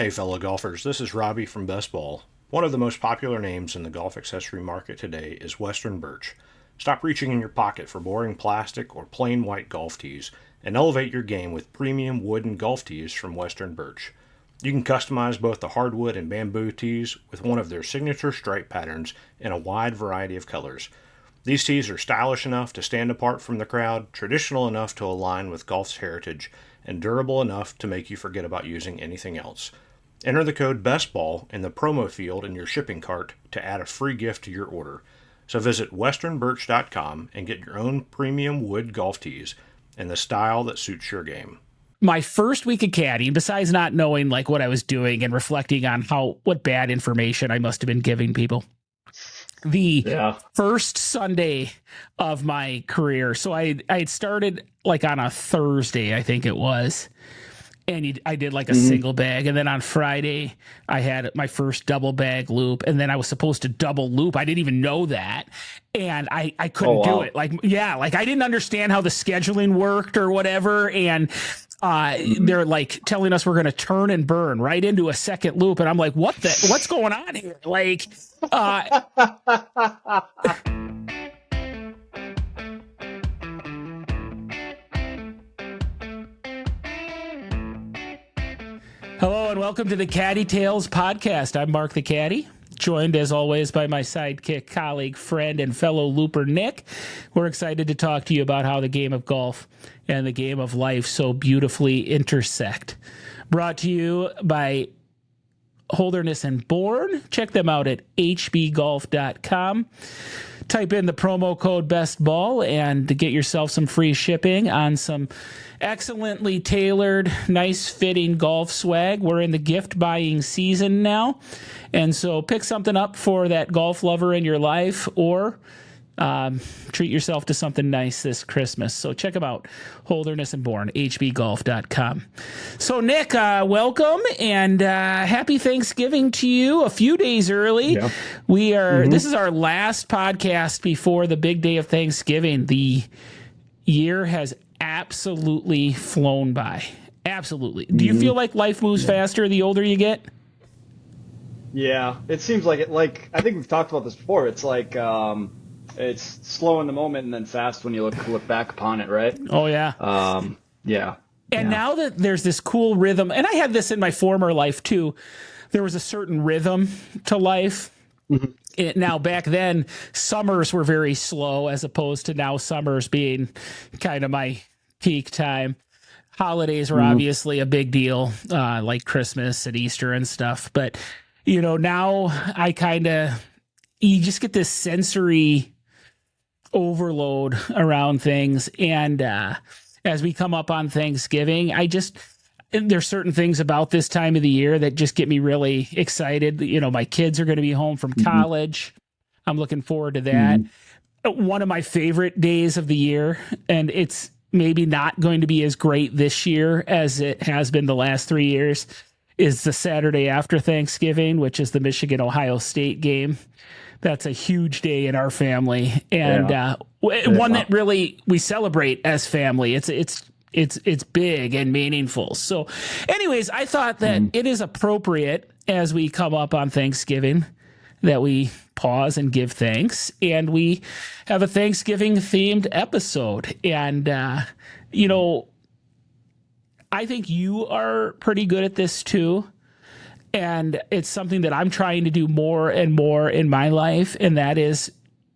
Hey fellow golfers, this is Robbie from Best Ball. One of the most popular names in the golf accessory market today is Western Birch. Stop reaching in your pocket for boring plastic or plain white golf tees and elevate your game with premium wooden golf tees from Western Birch. You can customize both the hardwood and bamboo tees with one of their signature stripe patterns in a wide variety of colors. These tees are stylish enough to stand apart from the crowd, traditional enough to align with golf's heritage, and durable enough to make you forget about using anything else. Enter the code BESTBALL in the promo field in your shipping cart to add a free gift to your order. So visit westernbirch.com and get your own premium wood golf tees in the style that suits your game. My first week of caddying, besides not knowing like what I was doing and reflecting on what bad information I must have been giving people, first Sunday of my career. So I had started like on a Thursday, I think it was. And I did like a single bag. And then on Friday, I had my first double bag loop. And then I was supposed to double loop. I didn't even know that. And I couldn't do it. Like I didn't understand how the scheduling worked or whatever. And they're like telling us we're going to turn and burn right into a second loop. And I'm like, what's going on here? Like, hello and welcome to the Caddie Tales Podcast. I'm Mark the Caddy, joined as always by my sidekick, colleague, friend, and fellow looper, Nick. We're excited to talk to you about how the game of golf and the game of life so beautifully intersect. Brought to you by Holderness and Bourne. Check them out at hbgolf.com. Type in the promo code BESTBALL and to get yourself some free shipping on some excellently tailored, nice fitting golf swag. We're in the gift buying season now. And so pick something up for that golf lover in your life or treat yourself to something nice this Christmas. So check them out. Holderness and Bourne, hbgolf.com. So Nick, welcome and happy Thanksgiving to you a few days early. Yeah. We are, this is our last podcast before the big day of Thanksgiving. The year has absolutely flown by. Absolutely. Do you feel like life moves faster the older you get? Yeah, it seems like it. Like I think we've talked about this before. It's like it's slow in the moment and then fast when you look back upon it, right? Oh yeah. Yeah. And now that there's this cool rhythm, and I had this in my former life too. There was a certain rhythm to life. Now back then, summers were very slow, as opposed to now summers being kind of my peak time. Holidays were obviously a big deal, like Christmas and Easter and stuff. But, you know, now you just get this sensory overload around things. And as we come up on Thanksgiving, there's certain things about this time of the year that just get me really excited. You know, my kids are going to be home from college. I'm looking forward to that. One of my favorite days of the year, and it's maybe not going to be as great this year as it has been the last 3 years, is the Saturday after Thanksgiving, which is the Michigan-Ohio State game. That's a huge day in our family, and one that really we celebrate as family. It's big and meaningful. So, anyways, I thought that it is appropriate as we come up on Thanksgiving that we pause and give thanks, and we have a Thanksgiving themed episode. And you know, I think you are pretty good at this too. And it's something that I'm trying to do more and more in my life, and that is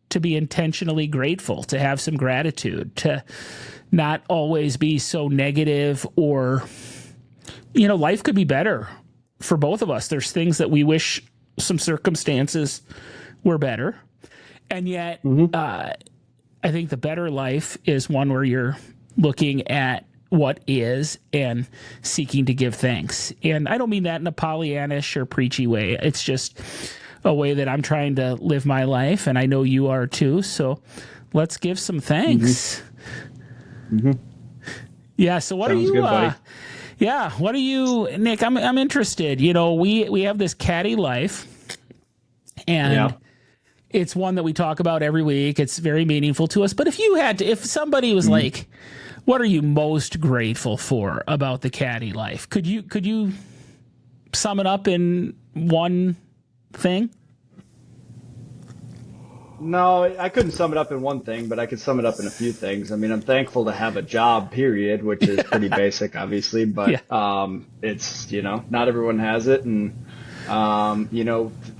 to be intentionally grateful, to have some gratitude, to not always be so negative, or, you know, life could be better for both of us. There's things that we wish some circumstances were better. And yet, I think the better life is one where you're looking at what is and seeking to give thanks. And I don't mean that in a Pollyannish or preachy way. It's just a way that I'm trying to live my life, and I know you are too. So let's give some thanks. Yeah. So what Sounds are you? Good, what are you, Nick? I'm interested. You know, we have this caddy life, and it's one that we talk about every week. It's very meaningful to us. But if somebody was like, what are you most grateful for about the caddy life? Could you sum it up in one thing? No, I couldn't sum it up in one thing, but I could sum it up in a few things. I mean, I'm thankful to have a job, period, which is pretty basic, obviously, but it's, not everyone has it. And,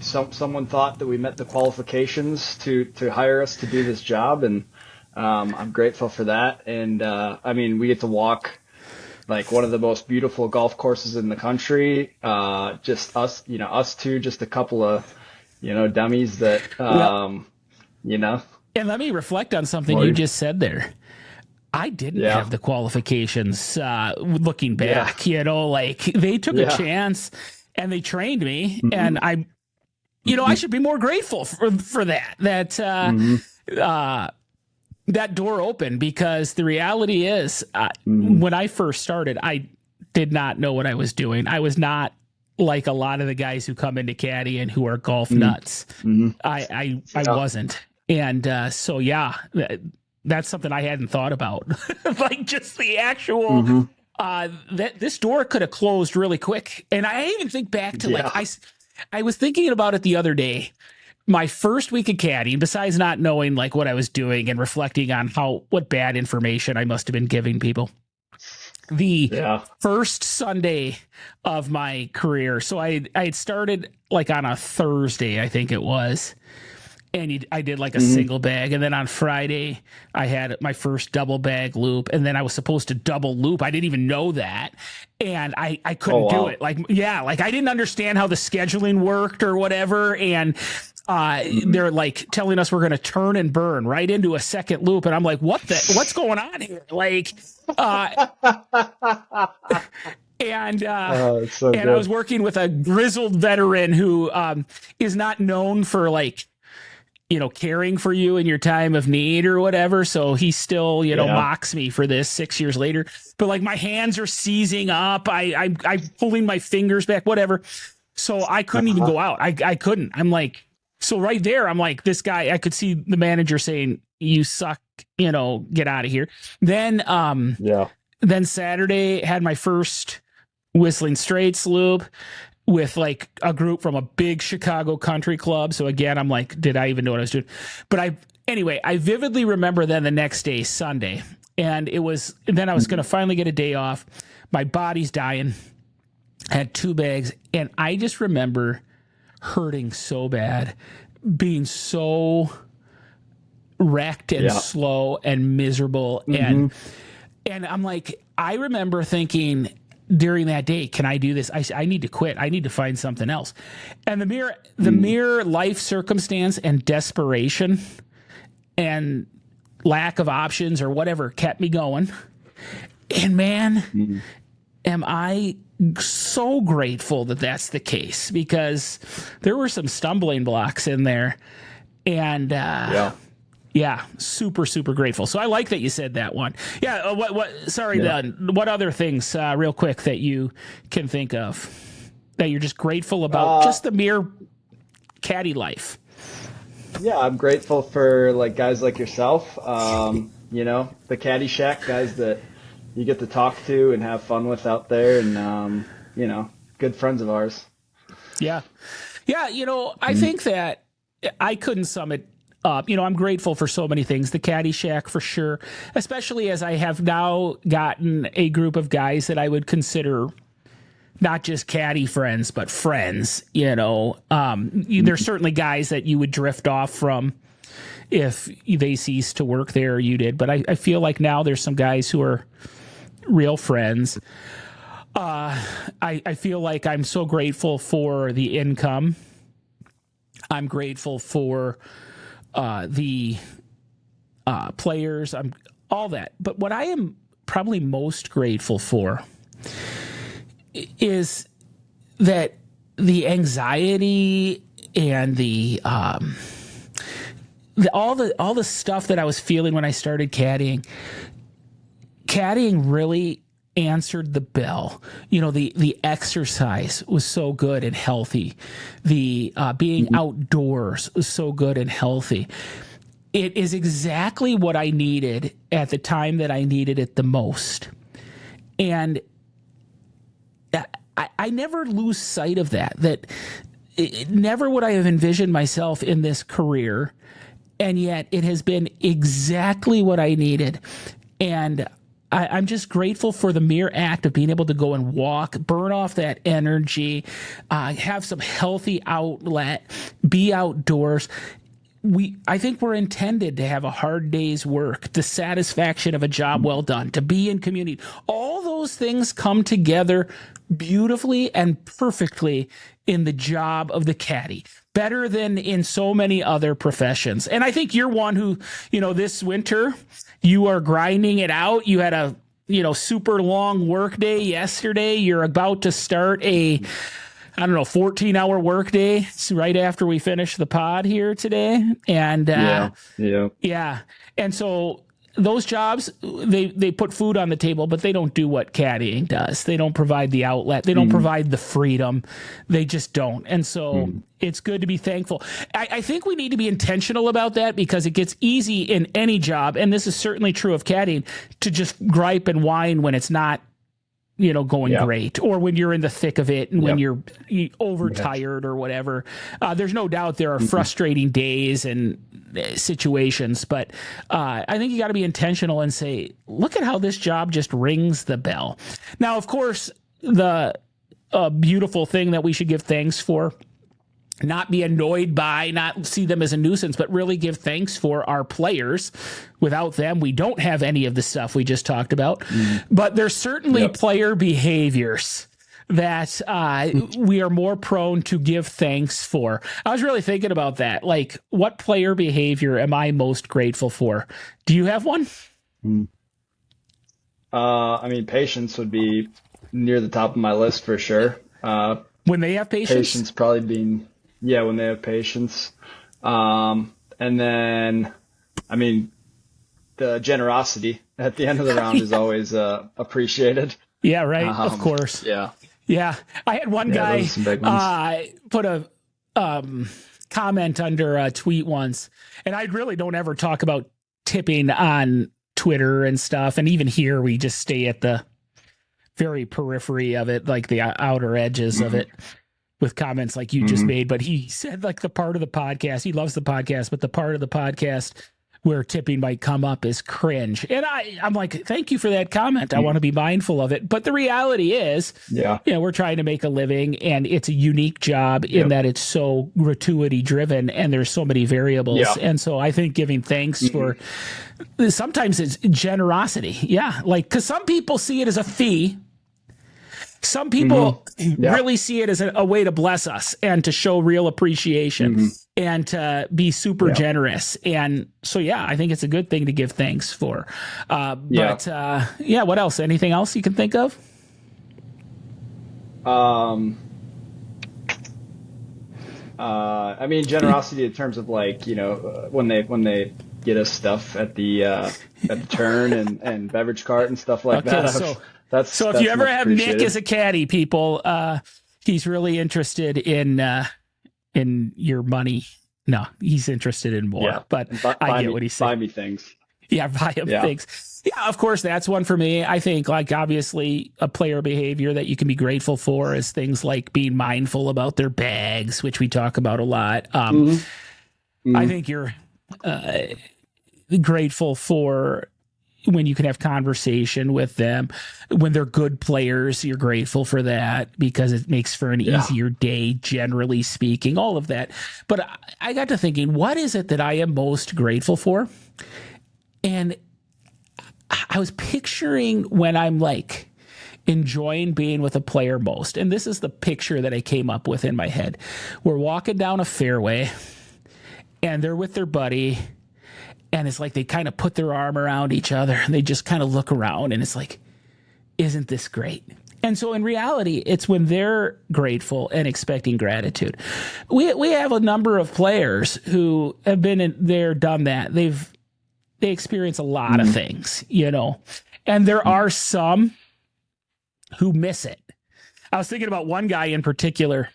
someone thought that we met the qualifications to hire us to do this job. And I'm grateful for that. And, we get to walk like one of the most beautiful golf courses in the country. Just us two, just a couple of, dummies that, And let me reflect on something you just said there. I didn't have the qualifications, looking back, they took a chance and they trained me, and I should be more grateful for that that door opened, because the reality is, when I first started, I did not know what I was doing. I was not like a lot of the guys who come into caddying who are golf nuts. I wasn't. And that's something I hadn't thought about. Like just the actual, that this door could have closed really quick. And I even think back to I was thinking about it the other day. My first week of caddying, besides not knowing like what I was doing and reflecting on what bad information I must have been giving people. The first Sunday of my career. So I had started like on a Thursday, I think it was. And I did like a single bag. And then on Friday, I had my first double bag loop. And then I was supposed to double loop. I didn't even know that. And I couldn't do it. Like I didn't understand how the scheduling worked or whatever. And they're like telling us we're going to turn and burn right into a second loop. And I'm like, what's going on here? Like, and I was working with a grizzled veteran who is not known for like, caring for you in your time of need or whatever. So he still, mocks me for this 6 years later. But like my hands are seizing up. I'm pulling my fingers back, whatever. So I couldn't even go out. I couldn't. I'm like, so right there, I'm like, this guy, I could see the manager saying, "You suck, get out of here." Then Saturday had my first Whistling Straits loop with like a group from a big Chicago country club. So again, I'm like, did I even know what I was doing? But I vividly remember then the next day, Sunday, and then I was going to finally get a day off. My body's dying. I had 2 bags, and I just remember hurting so bad, being so wrecked and slow and miserable. And I'm like, I remember thinking during that day, can I do this? I need to quit. I need to find something else. And the mere life circumstance and desperation and lack of options or whatever kept me going. And man, am I so grateful that that's the case, because there were some stumbling blocks in there. And super, super grateful. So I like that you said that one. Yeah. What other things, real quick, that you can think of that you're just grateful about, just the mere caddy life? Yeah, I'm grateful for like guys like yourself. The Caddy Shack guys that you get to talk to and have fun with out there, and good friends of ours. Yeah. Yeah. I think that I couldn't sum it up. I'm grateful for so many things. The Caddy Shack for sure, especially as I have now gotten a group of guys that I would consider not just caddy friends, but friends. There's certainly guys that you would drift off from if they ceased to work there or you did. But I feel like now there's some guys who are real friends. I feel like I'm so grateful for the income. I'm grateful for the players, all that. But what I am probably most grateful for is that the anxiety and all the stuff that I was feeling when I started caddying really answered the bell. The exercise was so good and healthy. The being outdoors was so good and healthy. It is exactly what I needed at the time that I needed it the most. And I never lose sight of that never would I have envisioned myself in this career. And yet it has been exactly what I needed. And I'm just grateful for the mere act of being able to go and walk, burn off that energy, have some healthy outlet, be outdoors. I think we're intended to have a hard day's work, the satisfaction of a job well done, to be in community. All those things come together beautifully and perfectly in the job of the caddy, better than in so many other professions. And I think you're one who, this winter, you are grinding it out. You had a, super long work day yesterday. You're about to start 14-hour work day right after we finish the pod here today. And yeah. And so those jobs, they put food on the table, but they don't do what caddying does. They don't provide the outlet. They don't provide the freedom. They just don't. And so it's good to be thankful. I think we need to be intentional about that, because it gets easy in any job, and this is certainly true of caddying, to just gripe and whine when it's not going great, or when you're in the thick of it and when you're overtired or whatever. There's no doubt there are frustrating days and situations, but I think you got to be intentional and say, look at how this job just rings the bell. Now, of course, the beautiful thing that we should give thanks for, not be annoyed by, not see them as a nuisance, but really give thanks for our players. Without them, we don't have any of the stuff we just talked about. But there's certainly player behaviors that we are more prone to give thanks for. I was really thinking about that. Like, what player behavior am I most grateful for? Do you have one? Patience would be near the top of my list for sure. When they have patience? Patience probably being... Yeah, when they have patience. And then, the generosity at the end of the round is always appreciated. Yeah, right. Of course. Yeah. Yeah. I had one guy put a comment under a tweet once, and I really don't ever talk about tipping on Twitter and stuff. And even here, we just stay at the very periphery of it, like the outer edges of it, with comments like you just made. But he said, like, the part of the podcast, he loves the podcast, but the part of the podcast where tipping might come up is cringe. And I'm like, thank you for that comment. I want to be mindful of it. But the reality is, we're trying to make a living, and it's a unique job in that it's so gratuity driven and there's so many variables. Yeah. And so I think giving thanks for, sometimes it's generosity. Yeah. Like, cause some people see it as a fee. Some people really see it as a way to bless us and to show real appreciation and to be super generous. And so, I think it's a good thing to give thanks for. What else? Anything else you can think of? Generosity in terms of, like, when they get us stuff at the turn and beverage cart and stuff like that. So if you ever have Nick as a caddy, people, he's really interested in your money. No, he's interested in more. But I get what he's saying. Buy me things. Yeah, buy him things. Yeah, of course, that's one for me. I think, like, obviously, a player behavior that you can be grateful for is things like being mindful about their bags, which we talk about a lot. I think you're grateful for when you can have conversation with them. When they're good players, you're grateful for that because it makes for an easier day, generally speaking, all of that. But I got to thinking, what is it that I am most grateful for? And I was picturing when I'm, like, enjoying being with a player most. And this is the picture that I came up with in my head. We're walking down a fairway and they're with their buddy, and it's like they kind of put their arm around each other and they just kind of look around, and it's like, isn't this great? And so in reality, it's when they're grateful and expecting gratitude. We have a number of players who have been in there, done that. They experience a lot of things, and there are some who miss it. I was thinking about one guy in particular,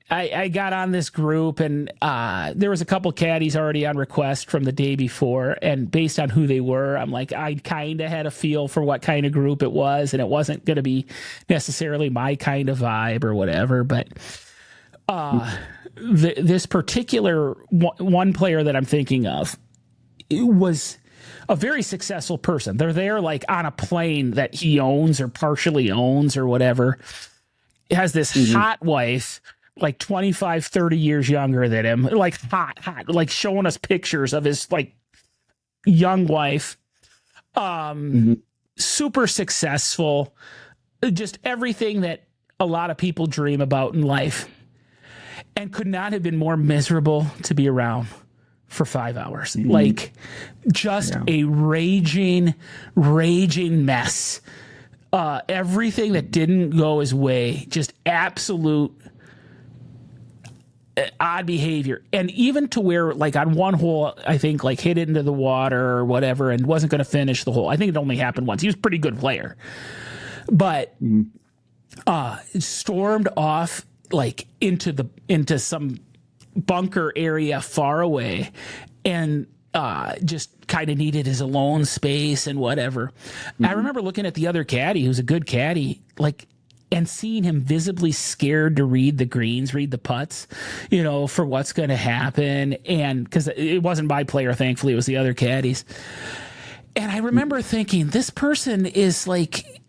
I got on this group, and there was a couple caddies already on request from the day before, and based on who they were, I'm like, I kind of had a feel for what kind of group it was, and it wasn't going to be necessarily my kind of vibe or whatever. But this particular one player that I'm thinking of, it was a very successful person. They're there like on a plane that he owns or partially owns or whatever. He has this hot wife, like 25, 30 years younger than him, like hot, like showing us pictures of his like young wife. Super successful, just everything that a lot of people dream about in life, and could not have been more miserable to be around for 5 hours. Like just a raging mess. Everything that didn't go his way, just absolute odd behavior. And even to where, like, on one hole, I think, like, hit it into the water or whatever and wasn't going to finish the hole. I think it only happened once. He was a pretty good player. But stormed off, like, into some bunker area far away, and just kind of needed his alone space and whatever. I remember looking at the other caddy, who's a good caddy, like, and seeing him visibly scared to read the greens, read the putts, you know, for what's going to happen. And because it wasn't my player, thankfully, it was the other caddies. And I remember thinking, this person is like,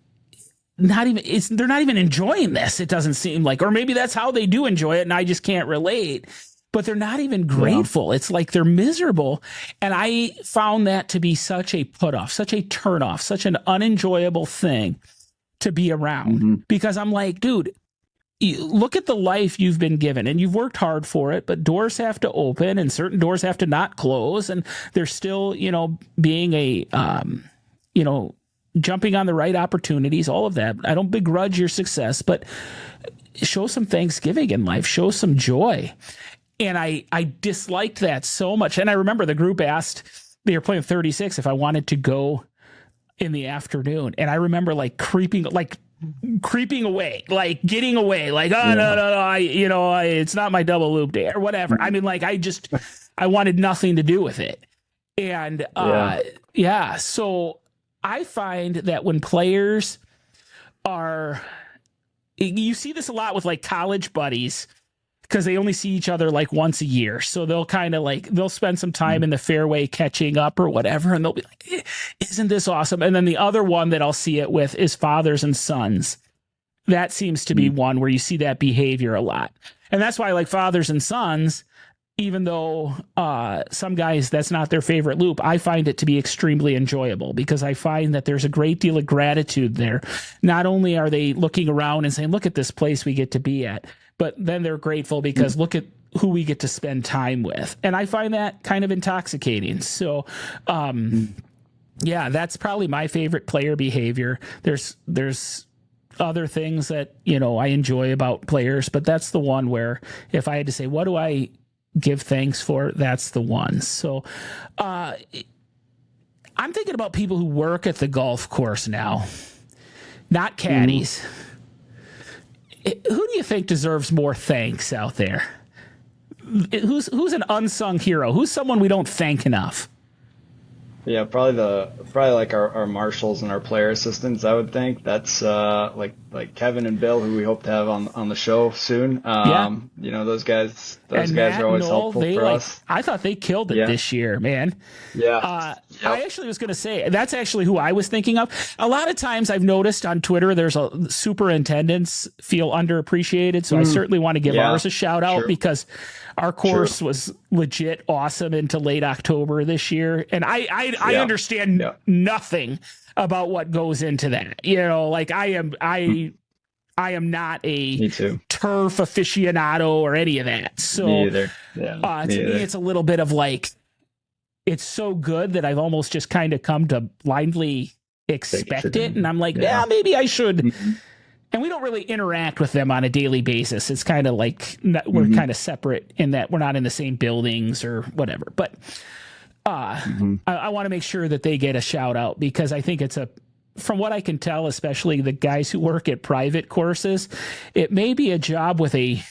they're not even enjoying this. It doesn't seem like, or maybe that's how they do enjoy it, and I just can't relate. But they're not even grateful. It's like they're miserable. And I found that to be such a put off, such a turn off, such an unenjoyable thing to be around, because I'm like, dude, look at the life you've been given, and you've worked hard for it, but doors have to open and certain doors have to not close. And there's still, you know, being a, you know, jumping on the right opportunities, all of that. I don't begrudge your success, but show some Thanksgiving in life, show some joy. And I disliked that so much. And I remember the group asked, they were playing 36, if I wanted to go in the afternoon. And I remember like creeping away, like getting away, like, oh, no, it's not my double loop day or whatever. I mean, like, I wanted nothing to do with it. And so I find that when players you see this a lot with like college buddies, because they only see each other like once a year. So they'll kind of like, they'll spend some time in the fairway catching up or whatever. And they'll be like, isn't this awesome? And then the other one that I'll see it with is fathers and sons. That seems to be one where you see that behavior a lot. And that's why I like fathers and sons, even though some guys, that's not their favorite loop, I find it to be extremely enjoyable, because I find that there's a great deal of gratitude there. Not only are they looking around and saying, look at this place we get to be at, but then they're grateful because look at who we get to spend time with. And I find that kind of intoxicating. So, that's probably my favorite player behavior. There's other things that, you know, I enjoy about players, but that's the one where if I had to say, what do I give thanks for, that's the one. So, I'm thinking about people who work at the golf course now, not caddies. Who do you think deserves more thanks out there? Who's an unsung hero? Who's someone we don't thank enough? Yeah, probably like our marshals and our player assistants, I would think. That's like Kevin and Bill, who we hope to have on the show soon. You know, those guys are always helpful for us. I thought they killed it this year, man. Yeah. I actually was going to say, that's actually who I was thinking of. A lot of times I've noticed on Twitter, there's superintendents feel underappreciated. So I certainly want to give ours a shout out, because our course was legit awesome into late October this year. And I understand nothing about what goes into that. You know, like I am not a turf aficionado or any of that. So me either. To me, it's a little bit of like, it's so good that I've almost just kind of come to blindly expect it. And I'm like, maybe I should. And we don't really interact with them on a daily basis. It's kind of like we're kind of separate in that we're not in the same buildings or whatever. But I want to make sure that they get a shout out, because I think it's from what I can tell, especially the guys who work at private courses, it may be a job with a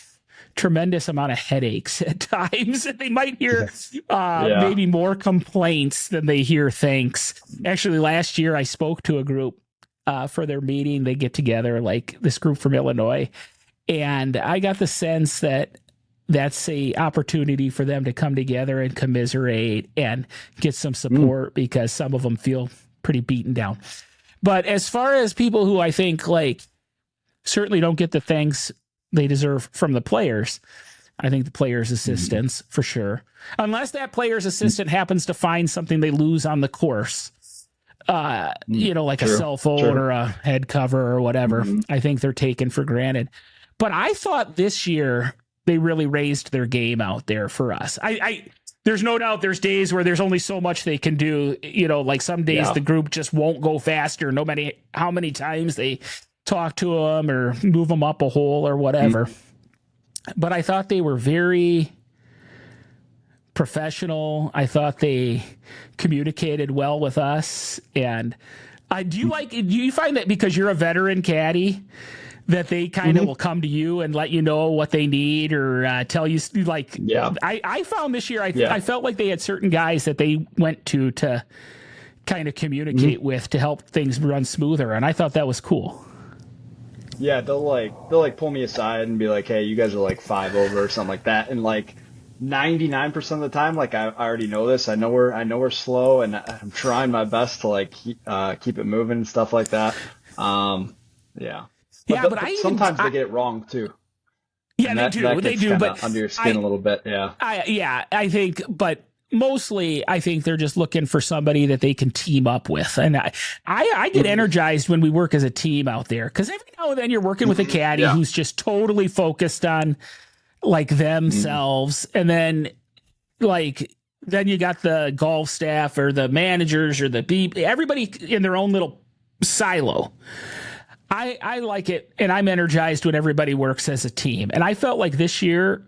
tremendous amount of headaches at times. They might hear maybe more complaints than they hear thanks. Actually, last year I spoke to a group for their meeting. They get together, like this group from Illinois, and I got the sense that that's a opportunity for them to come together and commiserate and get some support because some of them feel pretty beaten down. But as far as people who I think like certainly don't get the thanks they deserve from the players, I think the players' assistants for sure. Unless that player's assistant happens to find something they lose on the course, like a cell phone or a head cover or whatever. I think they're taken for granted. But I thought this year they really raised their game out there for us. There's no doubt there's days where there's only so much they can do. Like some days the group just won't go faster, no matter how many times they talk to them or move them up a hole or whatever. But I thought they were very professional. I thought they communicated well with us. And do you find that because you're a veteran caddy that they kind of will come to you and let you know what they need or tell you I found this year, I felt like they had certain guys that they went to kind of communicate with to help things run smoother. And I thought that was cool. Yeah. They'll pull me aside and be like, hey, you guys are like 5 over or something like that. And 99% of the time, I already know this. I know we're slow and I'm trying my best to keep it moving and stuff like that. But sometimes they get it wrong too. Yeah, they do. They do, but under your skin a little bit. Yeah. I think, but mostly I think they're just looking for somebody that they can team up with. And I get energized when we work as a team out there, because every now and then you're working with a caddy who's just totally focused on themselves. And then then you got the golf staff or the managers or everybody in their own little silo. I like it, and I'm energized when everybody works as a team. And I felt like this year,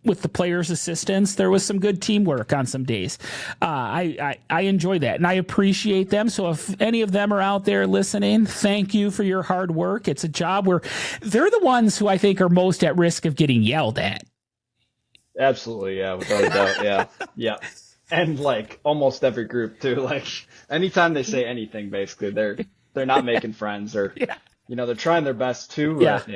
with the players' assistants, there was some good teamwork on some days. I enjoy that, and I appreciate them. So if any of them are out there listening, thank you for your hard work. It's a job where they're the ones who I think are most at risk of getting yelled at. Absolutely, yeah, without a doubt, yeah. And almost every group too. Anytime they say anything, basically they're not making friends or, they're trying their best too. But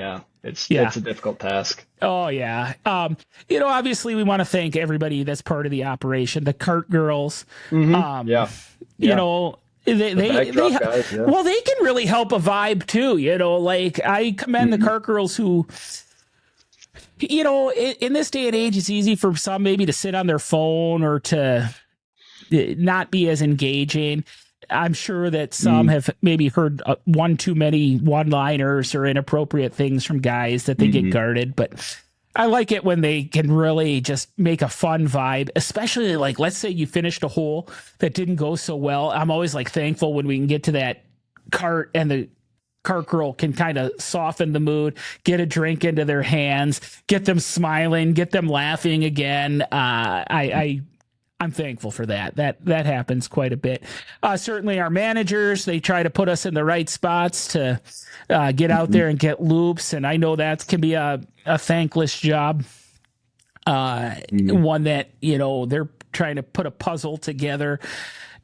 it's a difficult task. Oh yeah. Obviously we want to thank everybody that's part of the operation, the cart girls. They guys, well, they can really help a vibe too. I commend the cart girls who, in this day and age, it's easy for some maybe to sit on their phone or to not be as engaging. I'm sure that some have maybe heard one too many one-liners or inappropriate things from guys that they get guarded. But I like it when they can really just make a fun vibe, especially let's say you finished a hole that didn't go so well. I'm always thankful when we can get to that cart and the cart girl can kind of soften the mood, get a drink into their hands, get them smiling, get them laughing again. I'm thankful for that. That happens quite a bit. Certainly our managers, they try to put us in the right spots to get out there and get loops. And I know that can be a thankless job. One that, they're trying to put a puzzle together.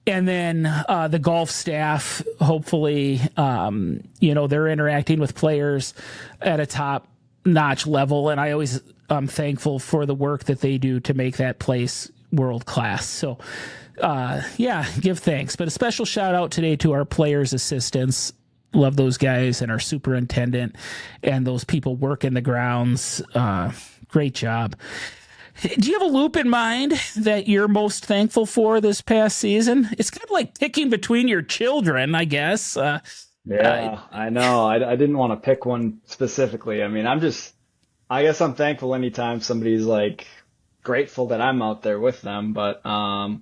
And then the golf staff, hopefully, they're interacting with players at a top-notch level. And I always am thankful for the work that they do to make that place world class. So give thanks, but a special shout out today to our players assistants. Love those guys, and our superintendent and those people working the grounds. Great job. Do you have a loop in mind that you're most thankful for this past season? It's kind of like picking between your children, I guess. I know. I didn't want to pick one specifically. I mean, I guess I'm thankful anytime somebody's grateful that I'm out there with them, but I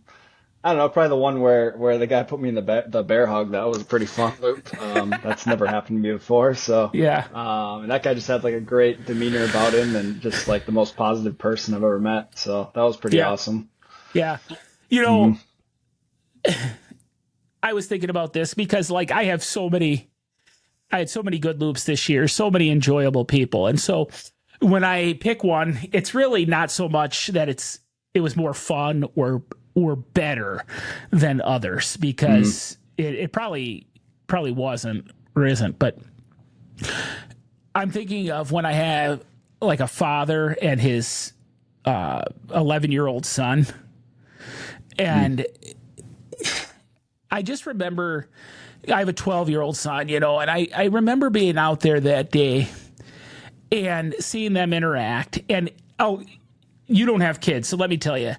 don't know, probably the one where the guy put me in the bear hug. That was a pretty fun loop. That's never happened to me before. So and that guy just had a great demeanor about him and just the most positive person I've ever met. So that was pretty awesome. Yeah. I was thinking about this because I had so many good loops this year, so many enjoyable people. And so when I pick one, it's really not so much that it was more fun or better than others, because it probably wasn't or isn't. But I'm thinking of when I have like a father and his 11-year-old son, and I just remember, I have a 12-year-old son, and I remember being out there that day and seeing them interact. And you don't have kids, so let me tell you,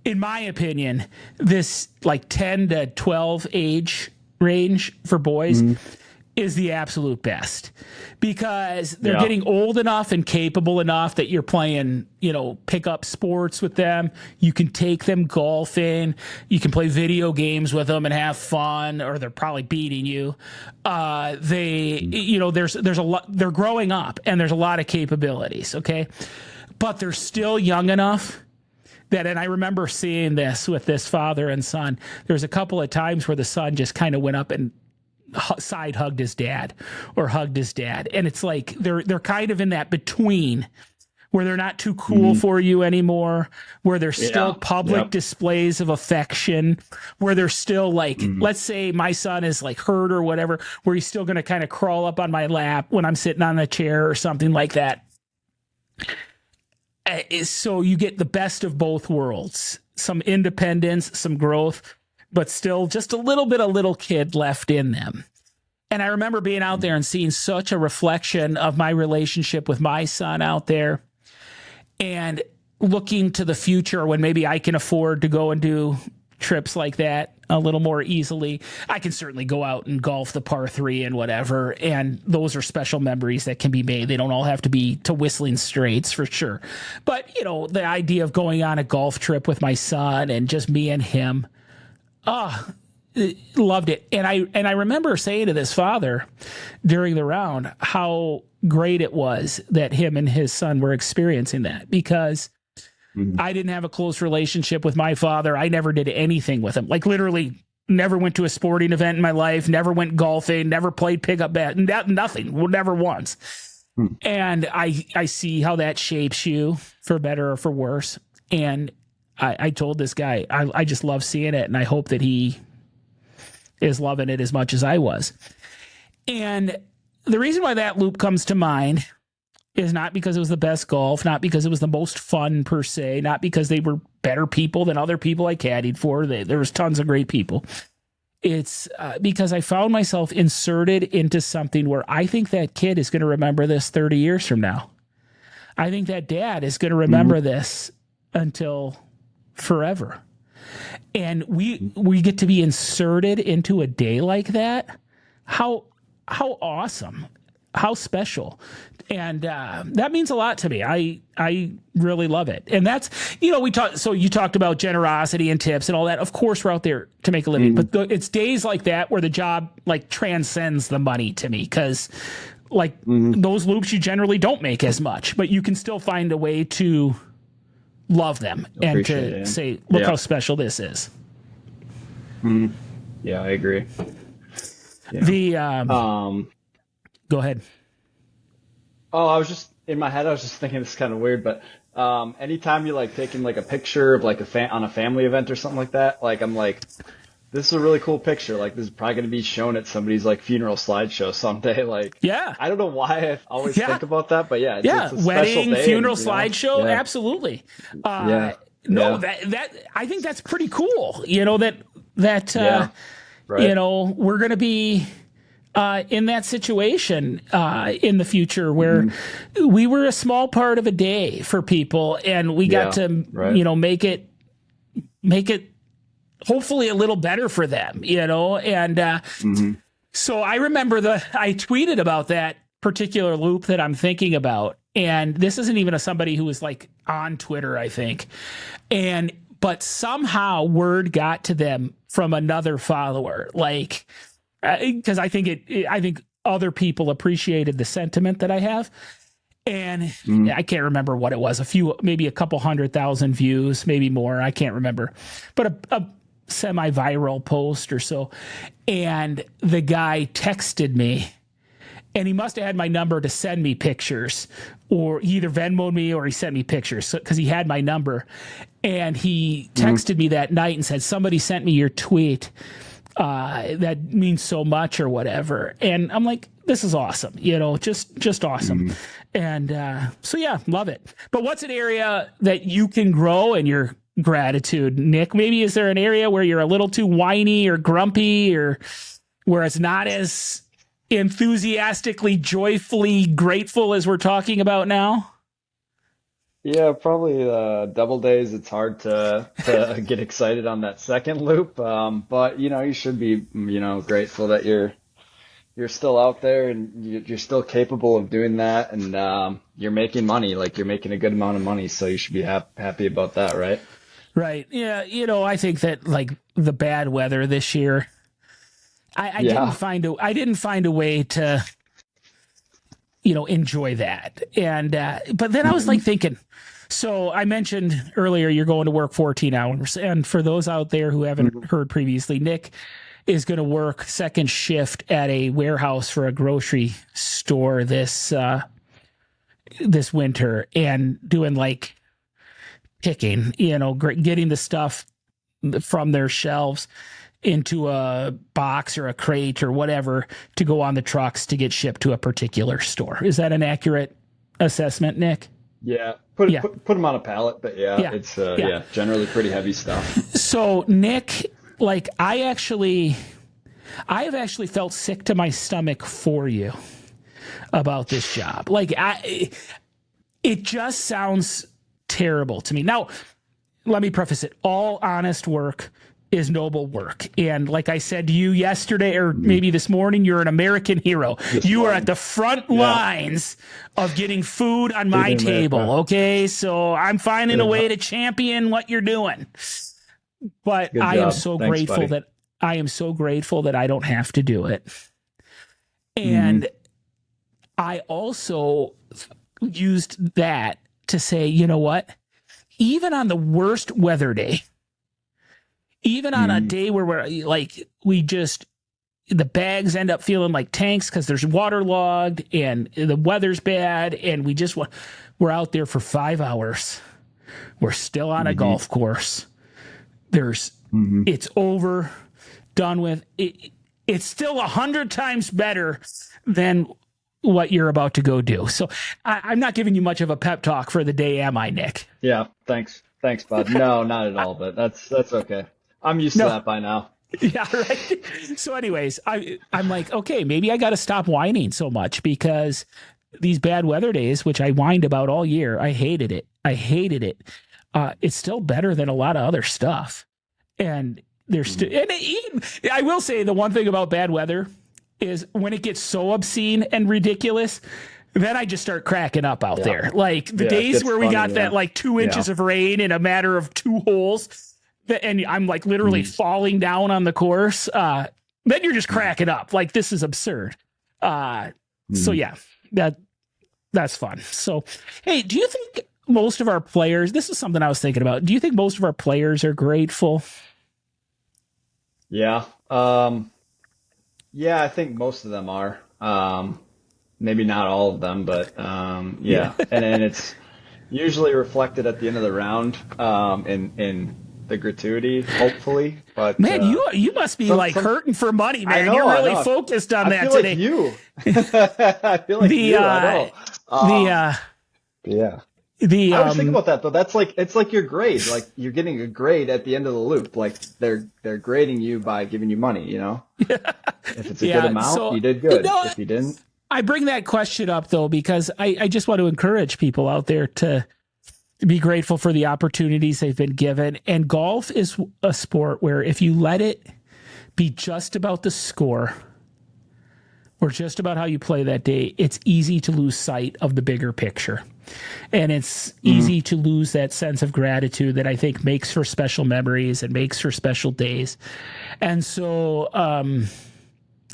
in my opinion, this like 10 to 12 age range for boys is the absolute best, because they're getting old enough and capable enough that you're playing, pick up sports with them. You can take them golfing. You can play video games with them and have fun, or they're probably beating you. There's a lot, they're growing up and there's a lot of capabilities. Okay. But they're still young enough that, and I remember seeing this with this father and son, there's a couple of times where the son just kind of went up and side hugged his dad or hugged his dad. And it's like, they're kind of in that between where they're not too cool for you anymore, where there's still public displays of affection, where they're still like, let's say my son is like hurt or whatever, where he's still going to kind of crawl up on my lap when I'm sitting on a chair or something like that. So you get the best of both worlds, some independence, some growth, but still just a little bit of little kid left in them. And I remember being out there and seeing such a reflection of my relationship with my son out there, and looking to the future when maybe I can afford to go and do trips like that a little more easily. I can certainly go out and golf the par 3 and whatever, and those are special memories that can be made. They don't all have to be to Whistling Straits for sure. But, the idea of going on a golf trip with my son and just me and him, loved it. And I remember saying to this father during the round how great it was that him and his son were experiencing that, because I didn't have a close relationship with my father. I never did anything with him. Like literally never went to a sporting event in my life, never went golfing, never played pickup bat, nothing, never once. And I see how that shapes you for better or for worse. And I told this guy, I just love seeing it, and I hope that he is loving it as much as I was. And the reason why that loop comes to mind is not because it was the best golf, not because it was the most fun per se, not because they were better people than other people I caddied for. There was tons of great people. It's because I found myself inserted into something where I think that kid is going to remember this 30 years from now. I think that dad is going to remember this until forever. And we get to be inserted into a day like that. How awesome, how special. And that means a lot to me. I really love it. And that's, so you talked about generosity and tips and all that. Of course, we're out there to make a living, but it's days like that where the job like transcends the money to me. Cause like those loops, you generally don't make as much, but you can still find a way to love them and to say, look how special this is. Yeah, I agree. Yeah. Go ahead. Oh, I was just in my head. I was just thinking this is kind of weird, but anytime you're like taking like a picture of like on a family event or something like that, like I'm like, this is a really cool picture. Like this is probably going to be shown at somebody's like funeral slideshow someday. Like, I don't know why I always think about that, but it's a wedding, day, funeral slideshow, absolutely. No, that I think that's pretty cool. That we're going to be in that situation in the future where we were a small part of a day for people, and we got to make it hopefully a little better for them, and so I remember I tweeted about that particular loop that I'm thinking about, and this isn't even somebody who was like on Twitter, I think, but somehow word got to them from another follower, like, because I think other people appreciated the sentiment that I have. And I can't remember what it was, maybe a couple 100,000 views, maybe more. I can't remember, but a semi-viral post or so. And the guy texted me, and he must have had my number to send me pictures or he either Venmoed me or he sent me pictures because he had my number. And he texted me that night and said, somebody sent me your tweet. That means so much or whatever. And I'm like, this is awesome. Just awesome. And so, yeah, love it. But what's an area that you can grow in your gratitude, Nick? Maybe is there an area where you're a little too whiny or grumpy, or where it's not as enthusiastically, joyfully grateful as we're talking about now? Yeah, probably double days. It's hard to get excited on that second loop. But you should be, grateful that you're still out there and you're still capable of doing that, and you're making money. Like, you're making a good amount of money, so you should be happy about that, right? Right. Yeah. I think that, like, the bad weather this year, I didn't find a way to, enjoy that. And but then I was like thinking, so I mentioned earlier you're going to work 14 hours. And for those out there who haven't heard previously, Nick is going to work second shift at a warehouse for a grocery store this winter, and doing like picking, getting the stuff from their shelves into a box or a crate or whatever to go on the trucks to get shipped to a particular store. Is that an accurate assessment, Nick? Yeah. Put them on a pallet, but it's generally pretty heavy stuff. So Nick, like, I have actually felt sick to my stomach for you about this job. Like, it just sounds terrible to me. Now, let me preface it. All honest work is noble work. And like I said to you yesterday, or maybe this morning, you're an American hero. You are at the front lines of getting food on my table. Okay. So I'm finding a way to champion what you're doing. But I am so grateful that I don't have to do it. And I also used that to say, you know what? Even on the worst weather day, even on a day where the bags end up feeling like tanks because there's waterlogged and the weather's bad, and we're out there for 5 hours. We're still on a golf course. It's over, done with. It's still 100 times better than what you're about to go do. So I'm not giving you much of a pep talk for the day, am I, Nick? Yeah, thanks, bud. No, not at all, but that's okay. I'm used to that by now. Yeah, right. So anyways, I'm like, okay, maybe I got to stop whining so much, because these bad weather days, which I whined about all year, I hated it. It's still better than a lot of other stuff. And I will say the one thing about bad weather is when it gets so obscene and ridiculous, then I just start cracking up out there. Like the days where we got that like 2 inches of rain in a matter of 2 holes, and I'm like literally falling down on the course, then you're just cracking up. Like, this is absurd. So yeah, that's fun. So, hey, do you think most of our players, this is something I was thinking about, do you think most of our players are grateful? Yeah. Yeah, I think most of them are. Maybe not all of them, but yeah. And then it's usually reflected at the end of the round in the gratuity, hopefully. But man, you must be hurting for money, man. You're really focused on that today. I feel like you. I know. I was thinking about that though. That's like, it's like your grade. Like, you're getting a grade at the end of the loop. Like, they're grading you by giving you money. If it's a good amount, you did good. If you didn't, I bring that question up though because I just want to encourage people out there to be grateful for the opportunities they've been given. And golf is a sport where if you let it be just about the score or just about how you play that day, it's easy to lose sight of the bigger picture. And it's easy to lose that sense of gratitude that I think makes for special memories and makes for special days. And so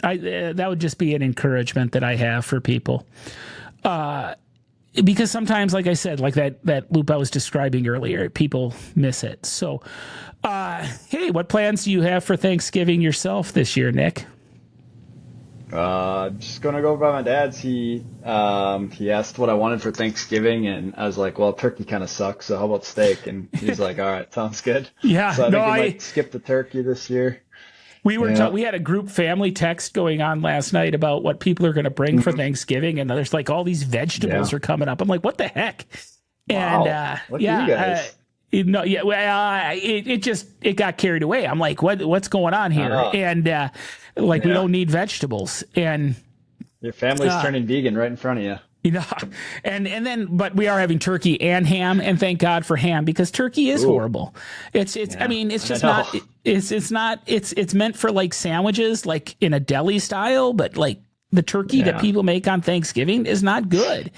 that would just be an encouragement that I have for people. Because sometimes, like I said, like that loop I was describing earlier, people miss it. So, hey, what plans do you have for Thanksgiving yourself this year, Nick? Just gonna go by my dad's. He asked what I wanted for Thanksgiving, and I was like, well, turkey kind of sucks, so how about steak? And he's like, all right, sounds good. Yeah, So I no, think we might skip the turkey this year. we had a group family text going on last night about what people are going to bring for Thanksgiving, and there's like all these vegetables are coming up. I'm like, what the heck? Wow. And Look at you guys. It got carried away. I'm like, what's going on here? And we don't need vegetables. And Your family's turning vegan right in front of you. But we are having turkey and ham, and thank God for ham, because turkey is horrible. It's meant for like sandwiches, like in a deli style, but like the turkey that people make on Thanksgiving is not good.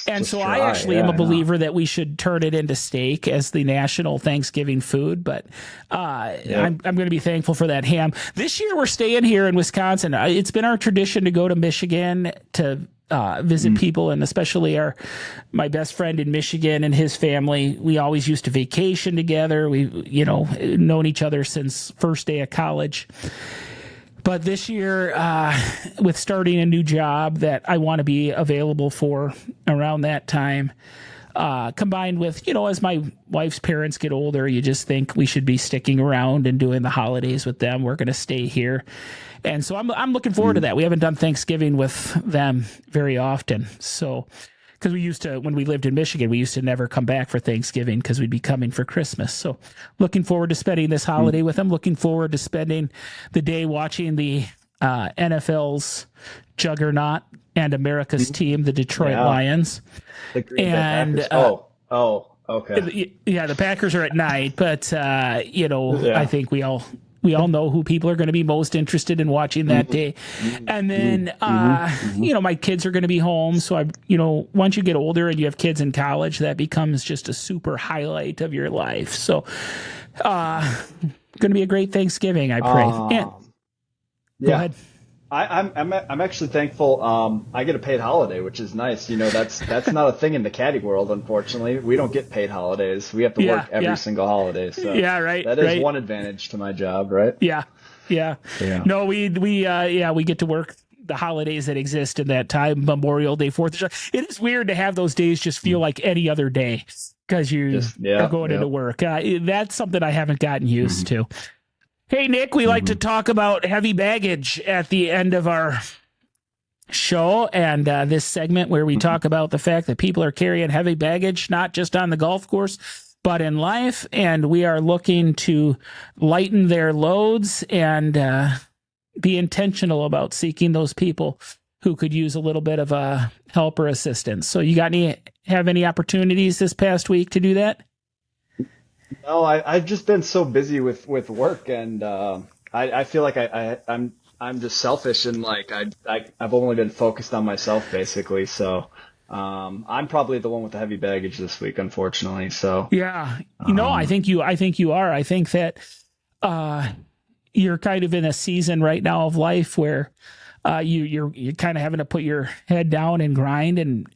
And so I actually am a believer that we should turn it into steak as the national Thanksgiving food. But I'm going to be thankful for that ham. This year we're staying here in Wisconsin. It's been our tradition to go to Michigan to visit people, and especially my best friend in Michigan and his family. We always used to vacation together. We've known each other since first day of college. But this year, with starting a new job that I want to be available for around that time, combined with, as my wife's parents get older, you just think we should be sticking around and doing the holidays with them. We're going to stay here. And so I'm looking forward to that. We haven't done Thanksgiving with them very often. So, because when we lived in Michigan, we used to never come back for Thanksgiving because we'd be coming for Christmas. So looking forward to spending this holiday with them. Looking forward to spending the day watching the NFL's juggernaut and America's team, the Detroit Lions. The Green Bay Packers. Okay. Yeah, the Packers are at night, but I think we all know who people are going to be most interested in watching that day. And then, my kids are going to be home. So once you get older and you have kids in college, that becomes just a super highlight of your life. So, going to be a great Thanksgiving, I pray. Go ahead. I'm actually thankful. I get a paid holiday, which is nice. That's not a thing in the caddy world. Unfortunately, we don't get paid holidays. We have to work every single holiday. So that is one advantage to my job, right? Yeah. No, we get to work the holidays that exist in that time. Memorial Day, 4th of July. It is weird to have those days just feel like any other day because you are going into work. That's something I haven't gotten used to. Hey, Nick, we like to talk about heavy baggage at the end of our show, and this segment where we talk about the fact that people are carrying heavy baggage, not just on the golf course, but in life, and we are looking to lighten their loads and be intentional about seeking those people who could use a little bit of help or assistance. So you have any opportunities this past week to do that? No, I've just been so busy with work, and I feel like I'm just selfish, and like I've only been focused on myself basically. So I'm probably the one with the heavy baggage this week, unfortunately. So I think you are. I think that you're kind of in a season right now of life where you're kind of having to put your head down and grind and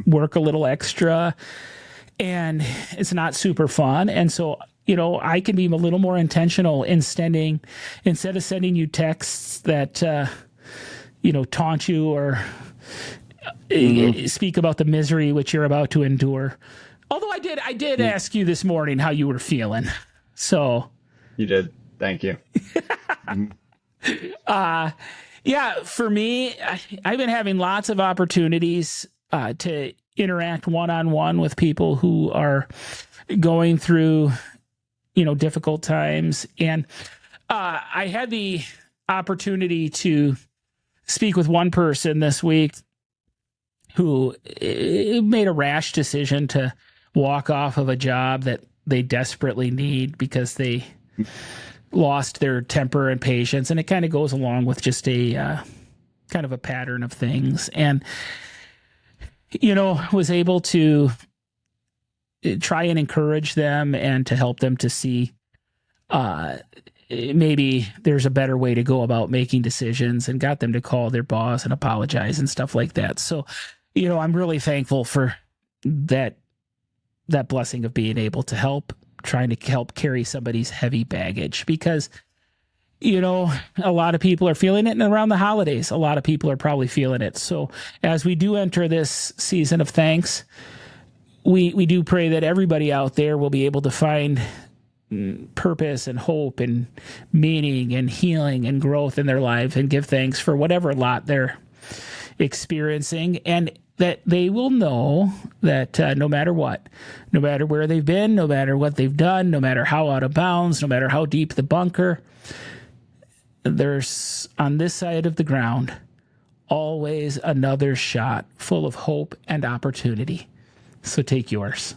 work a little extra. And it's not super fun. And so, I can be a little more intentional instead of sending you texts that, taunt you or speak about the misery which you're about to endure. Although I did ask you this morning how you were feeling. So you did. Thank you. For me, I've been having lots of opportunities to interact one-on-one with people who are going through, difficult times. And I had the opportunity to speak with one person this week who made a rash decision to walk off of a job that they desperately need because they lost their temper and patience. And it kind of goes along with just a kind of a pattern of things. And was able to try and encourage them and to help them to see maybe there's a better way to go about making decisions, and got them to call their boss and apologize and stuff like that. So, I'm really thankful for that blessing of being able to trying to help carry somebody's heavy baggage, because a lot of people are feeling it, and around the holidays, a lot of people are probably feeling it. So as we do enter this season of thanks, we do pray that everybody out there will be able to find purpose and hope and meaning and healing and growth in their life and give thanks for whatever lot they're experiencing, and that they will know that no matter what, no matter where they've been, no matter what they've done, no matter how out of bounds, no matter how deep the bunker, there's on this side of the ground always another shot full of hope and opportunity. So take yours.